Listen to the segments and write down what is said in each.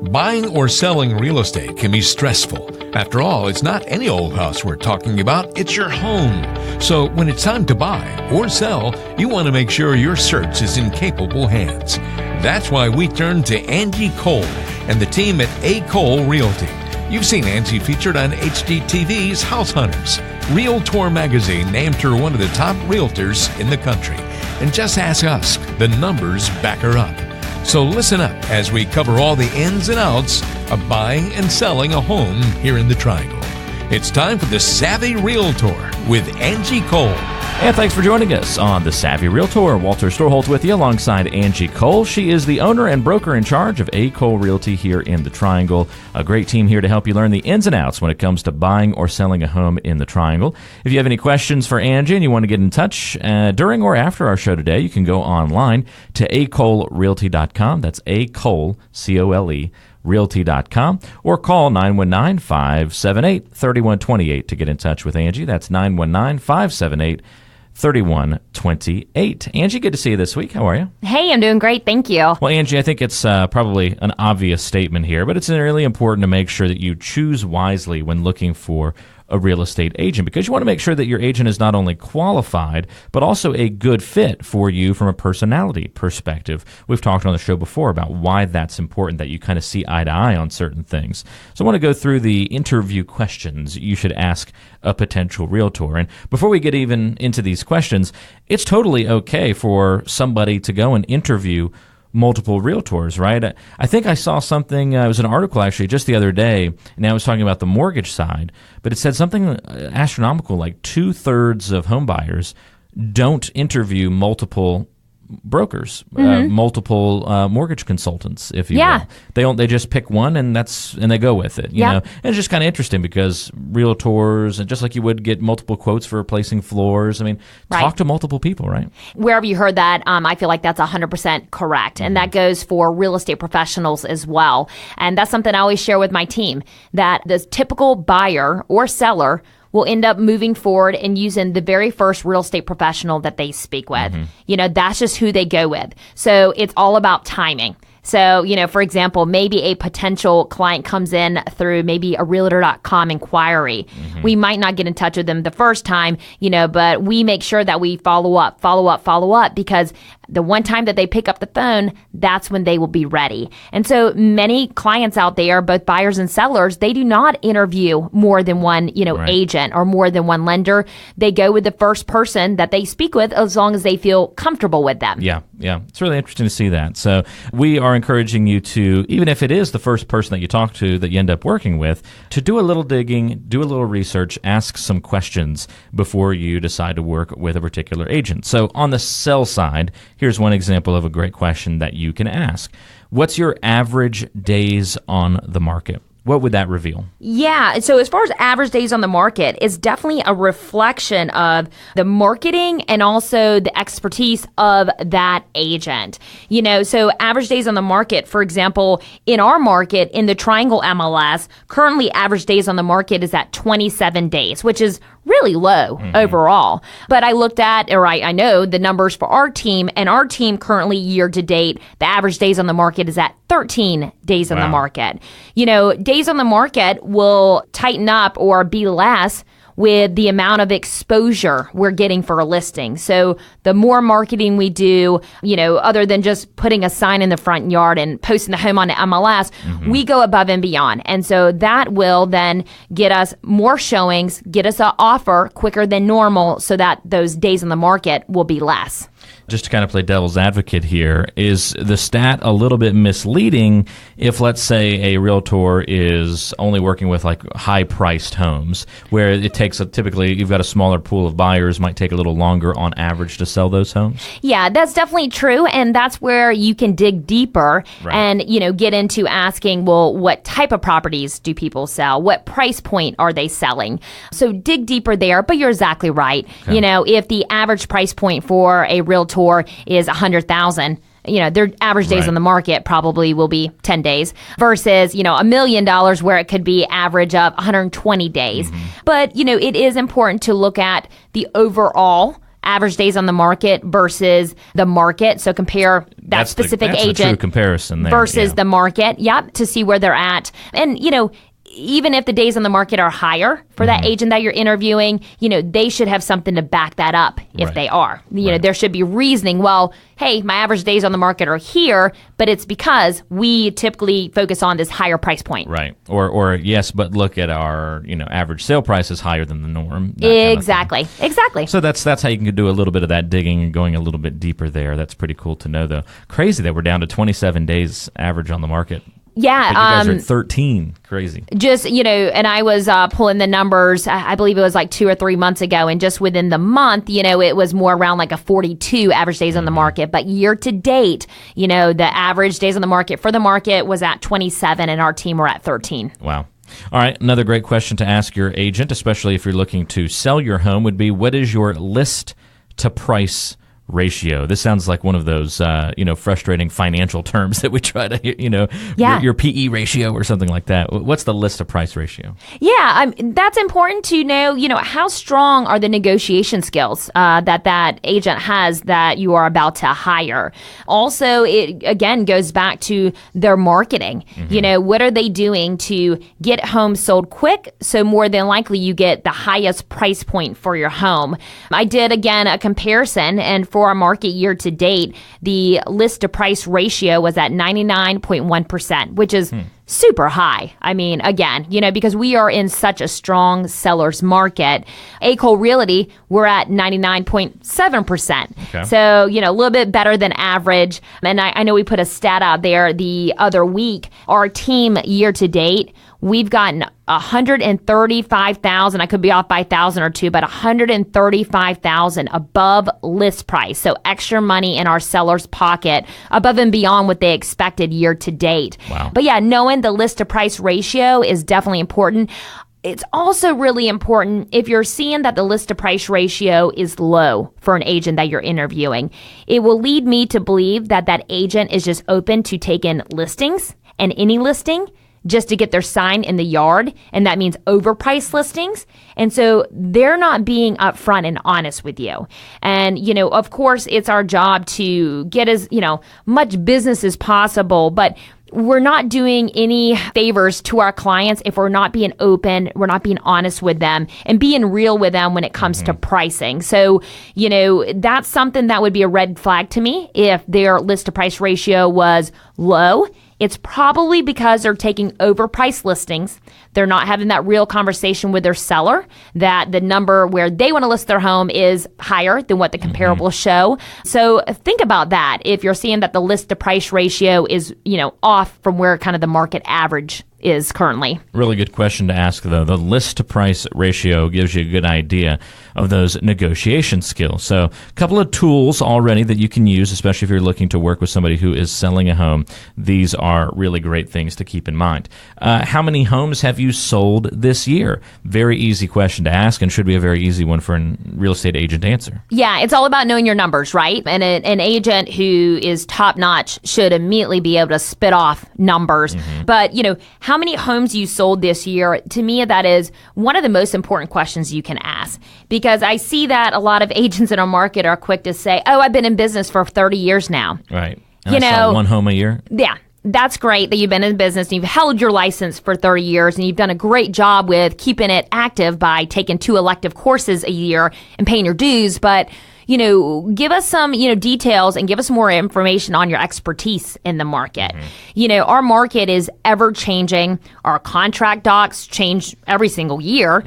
Buying or selling real estate can be stressful. After all, it's not any old house we're talking about, it's your home. So when it's time to buy or sell, you want to make sure your search is in capable hands. That's why we turn to Angie Cole and the team at A. Cole Realty. You've seen Angie featured on HGTV's House Hunters. Realtor magazine named her one of the top realtors in the country. And just ask us, the numbers back her up. So listen up as we cover all the ins and outs of buying and selling a home here in the Triangle. It's time for the Savvy Realtor with Angie Cole. And thanks for joining us on The Savvy Realtor. Walter Storholt with you alongside Angie Cole. She is the owner and broker in charge of A. Cole Realty here in the Triangle. A great team here to help you learn the ins and outs when it comes to buying or selling a home in the Triangle. If you have any questions for Angie and you want to get in touch during or after our show today, you can go online to acolerealty.com. That's A-Cole, C-O-L-E, realty.com, or call 919-578-3128 to get in touch with Angie. That's 919-578-3128. Angie, good to see you this week. How are you? Hey, I'm doing great. Thank you. Well, Angie, I think it's probably an obvious statement here, but it's really important to make sure that you choose wisely when looking for a real estate agent, because you want to make sure that your agent is not only qualified, but also a good fit for you from a personality perspective. We've talked on the show before about why that's important, that you kind of see eye to eye on certain things. So I want to go through the interview questions you should ask a potential realtor. And before we get even into these questions, it's totally okay for somebody to go and interview multiple realtors, right? I think I saw something, it was an article actually just the other day, and I was talking about the mortgage side, but it said something astronomical, like 2/3 of home buyers don't interview multiple brokers, multiple mortgage consultants, if you will. They just pick one and they go with it. You know, and it's just kind of interesting because realtors, and just like you would get multiple quotes for replacing floors. I mean, talk to multiple people, right? Wherever you heard that, I feel like that's 100% correct, and that goes for real estate professionals as well. And that's something I always share with my team, that the typical buyer or seller will end up moving forward and using the very first real estate professional that they speak with. You know, that's just who they go with. So it's all about timing. So, you know, for example, maybe a potential client comes in through maybe a realtor.com inquiry. We might not get in touch with them the first time, you know, but we make sure that we follow up, because the one time that they pick up the phone, that's when they will be ready. And so many clients out there, both buyers and sellers, they do not interview more than one, agent or more than one lender. They go with the first person that they speak with as long as they feel comfortable with them. Yeah. It's really interesting to see that. So we are encouraging you to, even if it is the first person that you talk to that you end up working with, to do a little digging, do a little research, ask some questions before you decide to work with a particular agent. So on the sell side, here's one example of a great question that you can ask. What's your average days on the market? What would that reveal? Yeah, so as far as average days on the market, it's definitely a reflection of the marketing and also the expertise of that agent. You know, so average days on the market, for example, in our market, in the Triangle MLS, currently average days on the market is at 27 days, which is really low overall. But I looked at, or I know the numbers for our team, and our team currently year to date, the average days on the market is at 13 days on the market. You know, days on the market will tighten up or be less with the amount of exposure we're getting for a listing. So the more marketing we do, you know, other than just putting a sign in the front yard and posting the home on the MLS, we go above and beyond. And so that will then get us more showings, get us an offer quicker than normal so that those days on the market will be less. Just to kind of play devil's advocate here, is the stat a little bit misleading if, let's say, a realtor is only working with like high-priced homes, where it takes typically you've got a smaller pool of buyers, might take a little longer on average to sell those homes? Yeah, that's definitely true, and that's where you can dig deeper and, you know, get into asking, well, what type of properties do people sell? What price point are they selling? So dig deeper there, but you're exactly right. Okay. You know, if the average price point for a realtor is $100,000, you know, their average days on the market probably will be 10 days versus, you know, $1 million where it could be average of 120 days. But, you know, it is important to look at the overall average days on the market versus the market. So compare that specific that's agent a true comparison there, versus yeah. the market. Yep, to see where they're at. And, even if the days on the market are higher for that agent that you're interviewing, they should have something to back that up if Right. they are. There should be reasoning. Well, hey, my average days on the market are here, but it's because we typically focus on this higher price point. Right. Or yes, but look at our, average sale price is higher than the norm. That kind of thing. Exactly. So that's how you can do a little bit of that digging and going a little bit deeper there. That's pretty cool to know, though. Crazy that we're down to 27 days average on the market. Yeah. But you guys are at 13. Crazy. Just, and I was pulling the numbers, I believe it was like 2 or 3 months ago. And just within the month, it was more around like a 42 average days on the market. But year to date, the average days on the market for the market was at 27 and our team were at 13. Wow. All right. Another great question to ask your agent, especially if you're looking to sell your home, would be, what is your list to price ratio? This sounds like one of those, frustrating financial terms that we try to, your PE ratio or something like that. What's the list to price ratio? Yeah, that's important to know, how strong are the negotiation skills that agent has that you are about to hire. Also, it, again, goes back to their marketing. What are they doing to get homes sold quick? So more than likely you get the highest price point for your home. I did, again, a comparison, and for our market year to date, the list to price ratio was at 99.1%, which is super high. I mean, again, because we are in such a strong seller's market. Realty, we're at 99.7%. Okay. So, a little bit better than average. And I know we put a stat out there the other week. Our team year to date, we've gotten 135,000. I could be off by 1,000 or two, but 135,000 above list price. So extra money in our seller's pocket above and beyond what they expected year to date. Wow. But yeah, knowing the list to price ratio is definitely important. It's also really important if you're seeing that the list to price ratio is low for an agent that you're interviewing. It will lead me to believe that agent is just open to take in listings and any listing just to get their sign in the yard, and that means overpriced listings. And so they're not being upfront and honest with you. And, of course, it's our job to get as, much business as possible, but we're not doing any favors to our clients if we're not being open, we're not being honest with them, and being real with them when it comes to pricing. So, that's something that would be a red flag to me if their list to price ratio was low. It's probably because they're taking overpriced listings. They're not having that real conversation with their seller, that the number where they want to list their home is higher than what the comparables show. So think about that if you're seeing that the list to price ratio is, off from where kind of the market average is currently. Really good question to ask, though. The list to price ratio gives you a good idea of those negotiation skills. So a couple of tools already that you can use, especially if you're looking to work with somebody who is selling a home. These are really great things to keep in mind. How many homes have you sold this year? Very easy question to ask, and should be a very easy one for a real estate agent to answer. Yeah, it's all about knowing your numbers, right? And an agent who is top-notch should immediately be able to spit off numbers. But, how many homes you sold this year, to me, that is one of the most important questions you can ask. Because I see that a lot of agents in our market are quick to say, oh, I've been in business for 30 years now. Right. And I sell one home a year? Yeah. That's great that you've been in business and you've held your license for 30 years and you've done a great job with keeping it active by taking 2 elective courses a year and paying your dues. But, give us some, details and give us more information on your expertise in the market. Our market is ever changing. Our contract docs change every single year.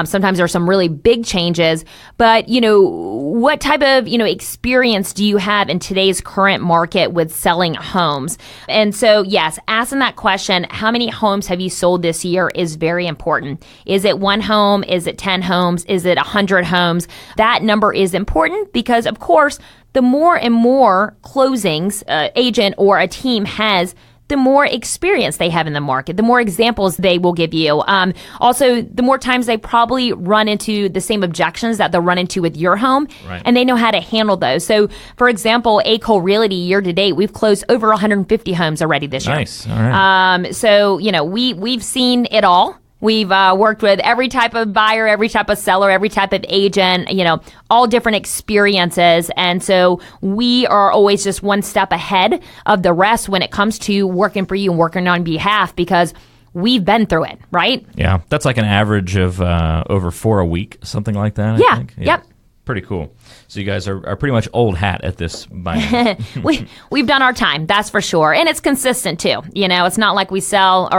Sometimes there are some really big changes. But, what type of, experience do you have in today's current market with selling homes? And so, yes, asking that question, how many homes have you sold this year, is very important. Is it 1 home? Is it 10 homes? Is it 100 homes? That number is important because, of course, the more and more closings agent or a team has, the more experience they have in the market, the more examples they will give you. Also, the more times they probably run into the same objections that they'll run into with your home, right, and they know how to handle those. So, for example, Realty year to date, we've closed over 150 homes already this year. Nice. All right. So, we've seen it all. We've worked with every type of buyer, every type of seller, every type of agent, all different experiences. And so we are always just one step ahead of the rest when it comes to working for you and working on behalf, because we've been through it, right? Yeah, that's like an average of over 4 a week, something like that, I think. Yep. Pretty cool. So you guys are pretty much old hat at this by now. We've done our time, that's for sure. And it's consistent too. It's not like we sell,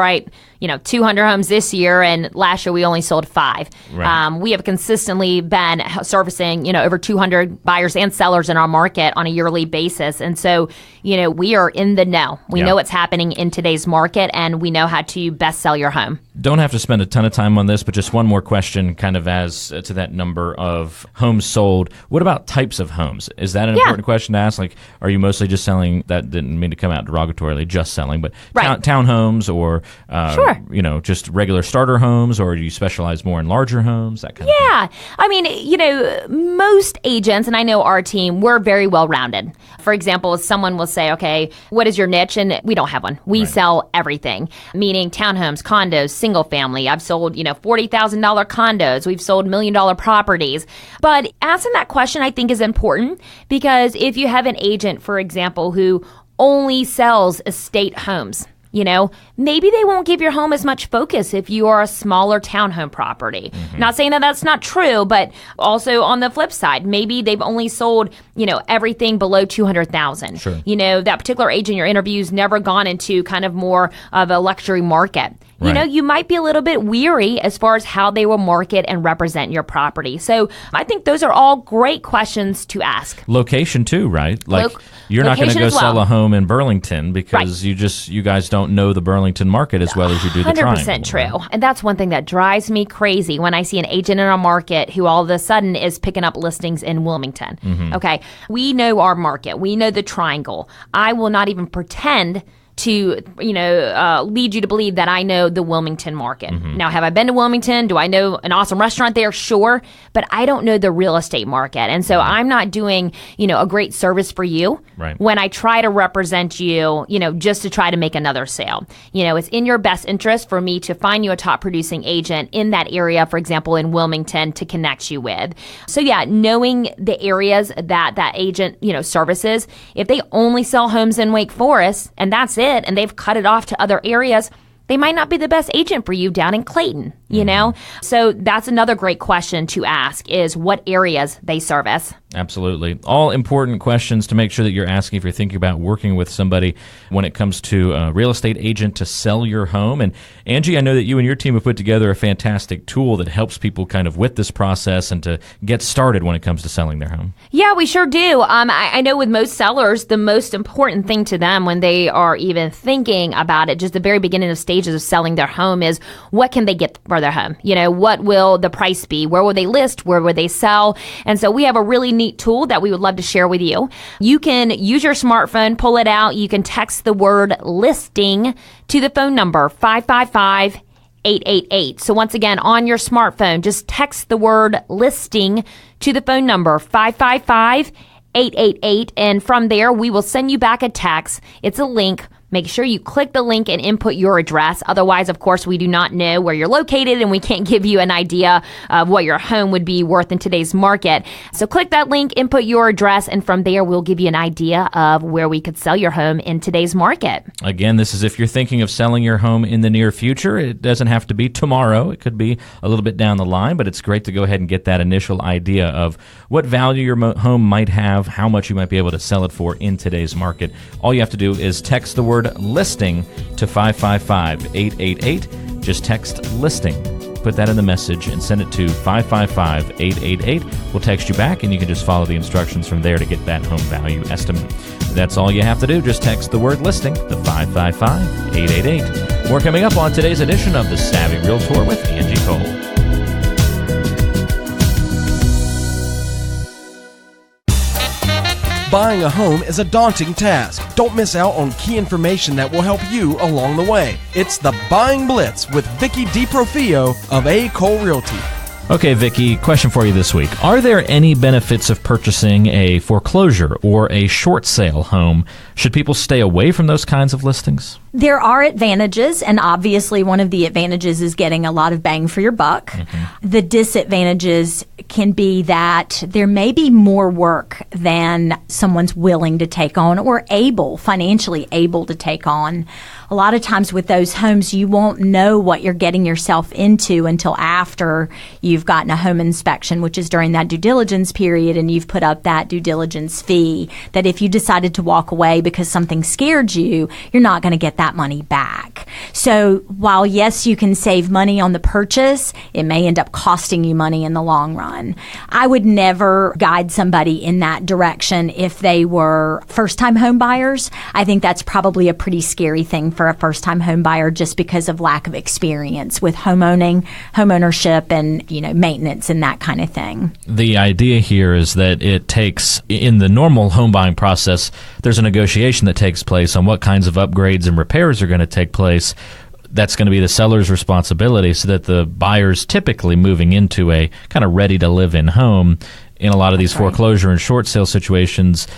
200 homes this year and last year we only sold 5. Right. We have consistently been servicing, over 200 buyers and sellers in our market on a yearly basis. And so, we are in the know. We know what's happening in today's market, and we know how to best sell your home. Don't have to spend a ton of time on this, but just one more question kind of as to that number of homes sold. What about types of homes? Is that an important question to ask? Like, are you mostly just selling, that didn't mean to come out derogatorily, just selling, but townhomes or, just regular starter homes, or do you specialize more in larger homes, that kind of thing? Yeah. I mean, most agents, and I know our team, we're very well-rounded. For example, someone will say, okay, what is your niche? And we don't have one. We sell everything, meaning townhomes, condos, single family. I've sold, $40,000 condos. We've sold $1 million properties. But asking that question, I think, is important, because if you have an agent, for example, who only sells estate homes, maybe they won't give your home as much focus if you are a smaller townhome property. Mm-hmm. Not saying that that's not true, but also on the flip side, maybe they've only sold, everything below 200,000. Sure. That particular agent in your interview's never gone into kind of more of a luxury market. Right. You might be a little bit weary as far as how they will market and represent your property. So I think those are all great questions to ask. Location too, right? Like you're not going to go sell a home in Burlington because you guys don't know the Burlington market as well as you do the Triangle. 100% true. Right? And that's one thing that drives me crazy when I see an agent in our market who all of a sudden is picking up listings in Wilmington. Mm-hmm. Okay. We know our market. We know the Triangle. I will not even pretend to, lead you to believe that I know the Wilmington market. Mm-hmm. Now, have I been to Wilmington? Do I know an awesome restaurant there? Sure. But I don't know the real estate market. And so I'm not doing, a great service for you when I try to represent you, just to try to make another sale. It's in your best interest for me to find you a top producing agent in that area, for example, in Wilmington, to connect you with. So knowing the areas that agent, services, if they only sell homes in Wake Forest and that's it, and they've cut it off to other areas, they might not be the best agent for you down in Clayton, So that's another great question to ask, is what areas they service. Absolutely. All important questions to make sure that you're asking if you're thinking about working with somebody when it comes to a real estate agent to sell your home. And Angie, I know that you and your team have put together a fantastic tool that helps people kind of with this process and to get started when it comes to selling their home. Yeah, we sure do. I know with most sellers, the most important thing to them when they are even thinking about it, just the very beginning of stages of selling their home, is what can they get for their home? What will the price be? Where will they list? Where will they sell? And so we have a really neat tool that we would love to share with you. You can use your smartphone, pull it out. You can text the word listing to the phone number 555-888. So once again, on your smartphone, just text the word listing to the phone number 555-888. And from there, we will send you back a text. It's a link. Make sure you click the link and input your address. Otherwise, of course, we do not know where you're located and we can't give you an idea of what your home would be worth in today's market. So click that link, input your address, and from there, we'll give you an idea of where we could sell your home in today's market. Again, this is if you're thinking of selling your home in the near future. It doesn't have to be tomorrow. It could be a little bit down the line, but it's great to go ahead and get that initial idea of what value your home might have, how much you might be able to sell it for in today's market. All you have to do is text the word listing to 555-888. Just text listing. Put that in the message and send it to 555-888. We'll text you back and you can just follow the instructions from there to get that home value estimate. That's all you have to do. Just text the word listing to 555-888. More coming up on today's edition of The Savvy Realtor with Angie Cole. Buying a home is a daunting task. Don't miss out on key information that will help you along the way. It's the Buying Blitz with Vicki DiProfio of A. Cole Realty. Okay, Vicki, question for you this week. Are there any benefits of purchasing a foreclosure or a short sale home Should people stay away from those kinds of listings? There are advantages, and obviously one of the advantages is getting a lot of bang for your buck. The disadvantages can be that there may be more work than someone's willing to take on or financially able to take on. A lot of times with those homes, you won't know what you're getting yourself into until after you've gotten a home inspection, which is during that due diligence period, and you've put up that due diligence fee, that if you decided to walk away because something scared you, you're not going to get that money back. So while, yes, you can save money on the purchase, it may end up costing you money in the long run. I would never guide somebody in that direction if they were first-time home buyers. I think that's probably a pretty scary thing for a first-time home buyer just because of lack of experience with homeownership, and, maintenance and that kind of thing. The idea here is that it takes, in the normal home buying process, there's a negotiation that takes place on what kinds of upgrades and repairs are going to take place. That's going to be the seller's responsibility, so that the buyer's typically moving into a kind of ready-to-live-in home. In a lot of these foreclosure and short sale situations,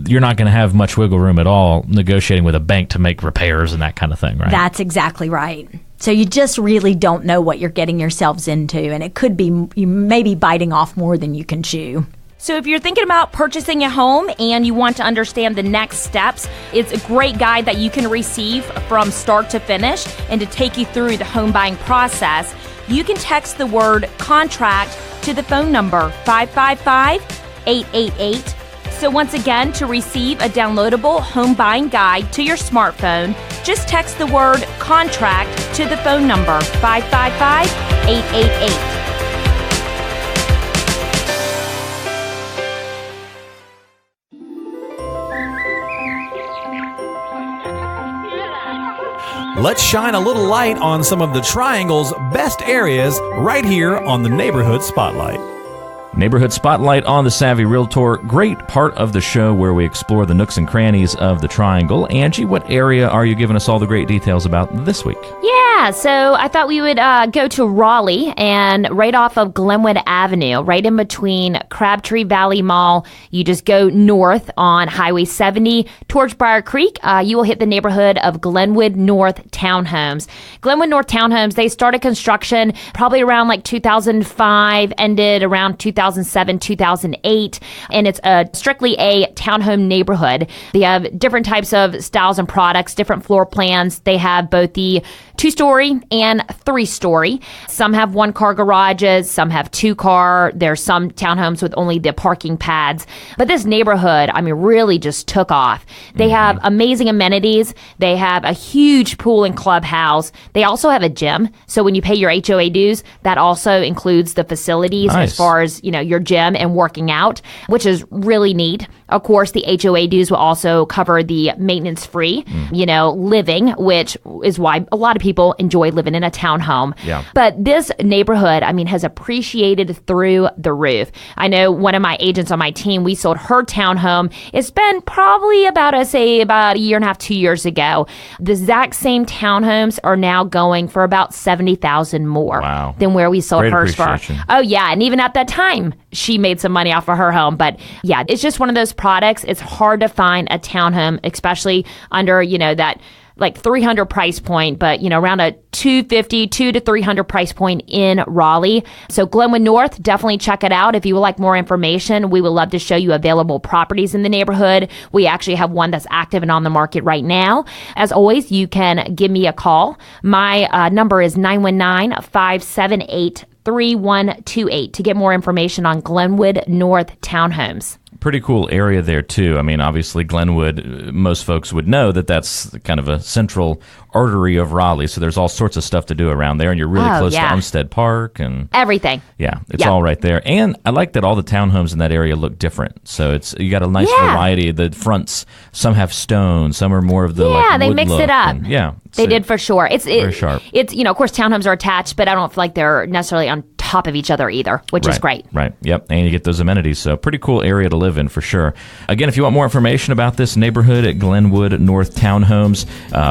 you're not going to have much wiggle room at all negotiating with a bank to make repairs and that kind of thing, right? That's exactly right. So you just really don't know what you're getting yourselves into, and it could be you may be biting off more than you can chew. So if you're thinking about purchasing a home and you want to understand the next steps, it's a great guide that you can receive from start to finish and to take you through the home buying process. You can text the word contract to the phone number 555-888. So once again, to receive a downloadable home buying guide to your smartphone, just text the word contract to the phone number 555-888. Let's shine a little light on some of the Triangle's best areas right here on the Neighborhood Spotlight. Neighborhood Spotlight on the Savvy Realtor, great part of the show where we explore the nooks and crannies of the Triangle. Angie, what area are you giving us all the great details about this week? Yeah, so I thought we would go to Raleigh, and right off of Glenwood Avenue, right in between Crabtree Valley Mall. You just go north on Highway 70 towards Briar Creek. You will hit the neighborhood of Glenwood North Townhomes. Glenwood North Townhomes, they started construction probably around like 2005, ended around 2007, 2008, and it's strictly a townhome neighborhood. They have different types of styles and products, different floor plans. They have both the 2-story and 3-story. Some have 1-car garages, some have 2-car. There's some townhomes with only the parking pads. But this neighborhood, really just took off. They have amazing amenities. They have a huge pool and clubhouse. They also have a gym. So when you pay your HOA dues, that also includes the facilities as far as, your gym and working out, which is really neat. Of course, the HOA dues will also cover the maintenance-free, living, which is why a lot of people enjoy living in a townhome. Yeah. But this neighborhood, has appreciated through the roof. I know one of my agents on my team, we sold her townhome. It's been probably about a year and a half, 2 years ago. The exact same townhomes are now going for about $70,000 more than where we sold hers for. Oh, yeah. And even at that time, she made some money off of her home. But yeah, it's just one of those products. It's hard to find a townhome, especially under, that like 300 price point, but around a 250 to 300 price point in Raleigh. So Glenwood North, definitely check it out. If you would like more information, we would love to show you available properties in the neighborhood. We actually have one that's active and on the market right now. As always, you can give me a call. My number is 919-578-3128 to get more information on Glenwood North Townhomes. Pretty cool area there, too. Obviously, Glenwood, most folks would know that that's kind of a central artery of Raleigh, so there's all sorts of stuff to do around there, and you're really close to Olmsted Park. And everything. Yeah, it's all right there. And I like that all the townhomes in that area look different. So you got a nice variety. The fronts, some have stone, some are more of the they wood mixed look, it up. And, they did for sure. It's very sharp. It's of course townhomes are attached, but I don't feel like they're necessarily on top of each other either, which is great. Right. Yep. And you get those amenities. So pretty cool area to live in for sure. Again, if you want more information about this neighborhood at Glenwood North Townhomes,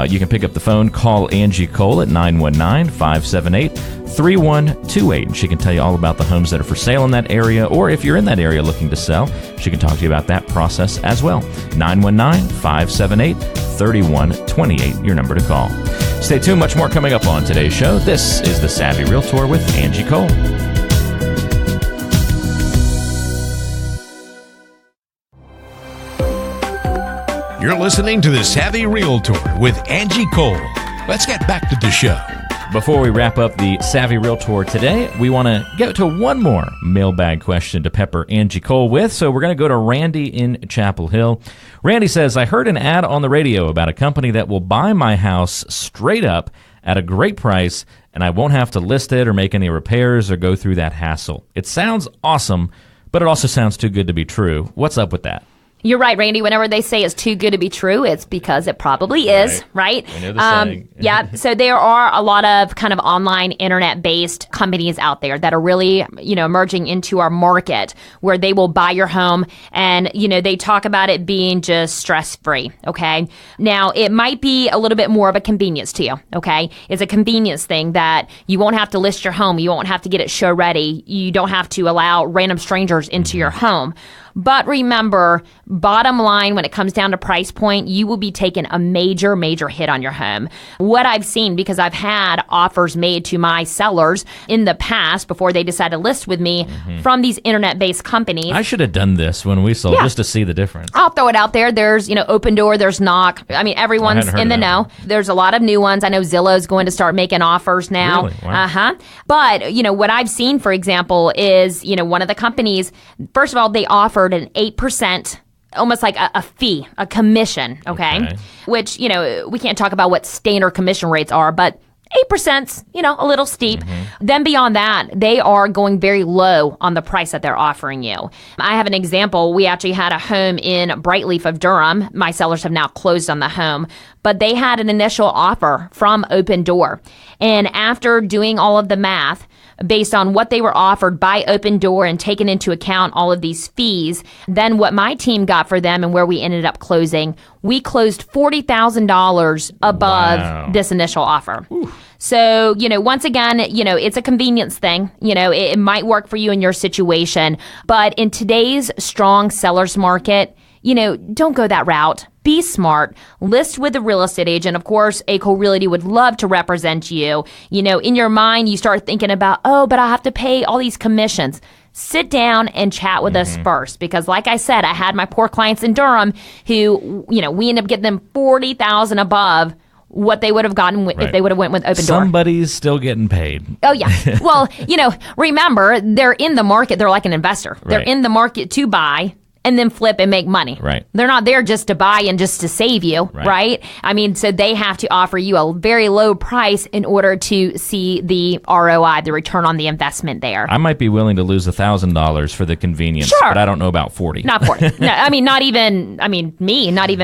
you can pick up the phone, call Angie Cole at 919-578-3128. And she can tell you all about the homes that are for sale in that area, or if you're in that area looking to sell, she can talk to you about that process as well. 919-578-3128, your number to call. Stay tuned, much more coming up on today's show. This is The Savvy Realtor with Angie Cole. You're listening to The Savvy Realtor with Angie Cole. Let's get back to the show. Before we wrap up the Savvy Realtor today, we want to get to one more mailbag question to pepper Angie Cole with. So we're going to go to Randy in Chapel Hill. Randy says, I heard an ad on the radio about a company that will buy my house straight up at a great price, and I won't have to list it or make any repairs or go through that hassle. It sounds awesome, but it also sounds too good to be true. What's up with that? You're right, Randy. Whenever they say it's too good to be true, it's because it probably is, right? I know the saying. Yeah. So there are a lot of kind of online internet-based companies out there that are really, emerging into our market where they will buy your home and, they talk about it being just stress-free, okay? Now, it might be a little bit more of a convenience to you, okay? It's a convenience thing that you won't have to list your home. You won't have to get it show ready. You don't have to allow random strangers into your home. But remember, bottom line, when it comes down to price point, you will be taking a major, major hit on your home. What I've seen, because I've had offers made to my sellers in the past before they decided to list with me from these internet-based companies. I should have done this when we sold just to see the difference. I'll throw it out there. There's, Open Door, there's Knock. I mean, everyone's in the know. There's a lot of new ones. I know Zillow's going to start making offers now. Really? Wow. But, what I've seen, for example, is, one of the companies, first of all, they offered an 8%, almost like a fee, a commission, okay? Which, we can't talk about what standard commission rates are, but 8%'s, a little steep. Then beyond that, they are going very low on the price that they're offering you. I have an example. We actually had a home in Brightleaf of Durham. My sellers have now closed on the home, but they had an initial offer from Open Door. And after doing all of the math, based on what they were offered by Open Door and taking into account all of these fees, then what my team got for them and where we ended up closing, we closed $40,000 above this initial offer. Ooh. So, once again, it's a convenience thing. It might work for you in your situation, but in today's strong seller's market, don't go that route. Be smart. List with a real estate agent. Of course, ACO Realty would love to represent you. In your mind, you start thinking about, but I have to pay all these commissions. Sit down and chat with us first. Because like I said, I had my poor clients in Durham who, we ended up getting them $40,000 above what they would have gotten if they would have went with Open Door. Somebody's still getting paid. Oh, yeah. Well, remember, they're in the market. They're like an investor. They're in the market to buy and then flip and make money. Right. They're not there just to buy and just to save you, right? I mean, so they have to offer you a very low price in order to see the ROI, the return on the investment there. I might be willing to lose $1,000 for the convenience, but I don't know about 40. Not 40. No, I mean, not even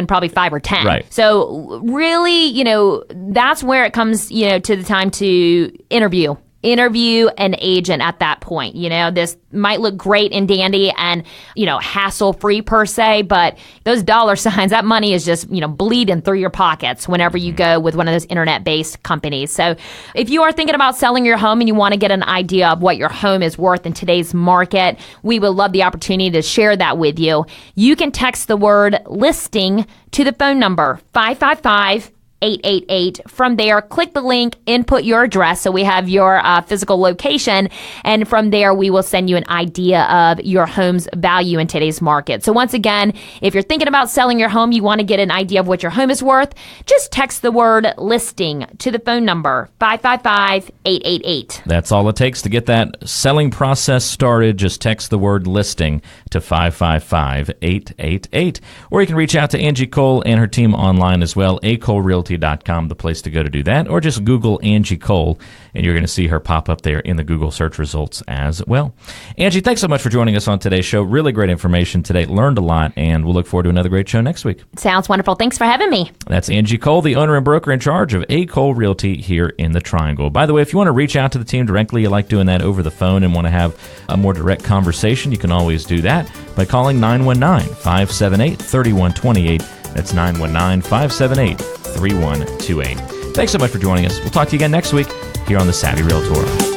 probably 5 or 10. Right. So really, that's where it comes, to the time to interview an agent at that point. This might look great and dandy and, hassle-free per se, but those dollar signs, that money is just, bleeding through your pockets whenever you go with one of those internet-based companies. So if you are thinking about selling your home and you want to get an idea of what your home is worth in today's market, we would love the opportunity to share that with you. You can text the word listing to the phone number 555-888. From there, click the link, input your address so we have your physical location, and from there we will send you an idea of your home's value in today's market. So once again, if you're thinking about selling your home, you want to get an idea of what your home is worth, just text the word listing to the phone number 555-888. That's all it takes to get that selling process started. Just text the word listing to 555-888. Or you can reach out to Angie Cole and her team online as well, ACO Realty realty.com, the place to go to do that, or just Google Angie Cole, and you're going to see her pop up there in the Google search results as well. Angie, thanks so much for joining us on today's show. Really great information today. Learned a lot, and we'll look forward to another great show next week. Sounds wonderful. Thanks for having me. That's Angie Cole, the owner and broker in charge of A. Cole Realty here in the Triangle. By the way, if you want to reach out to the team directly, you like doing that over the phone and want to have a more direct conversation, you can always do that by calling 919-578-3128. That's 919-578-3128. Thanks so much for joining us. We'll talk to you again next week here on The Savvy Realtor.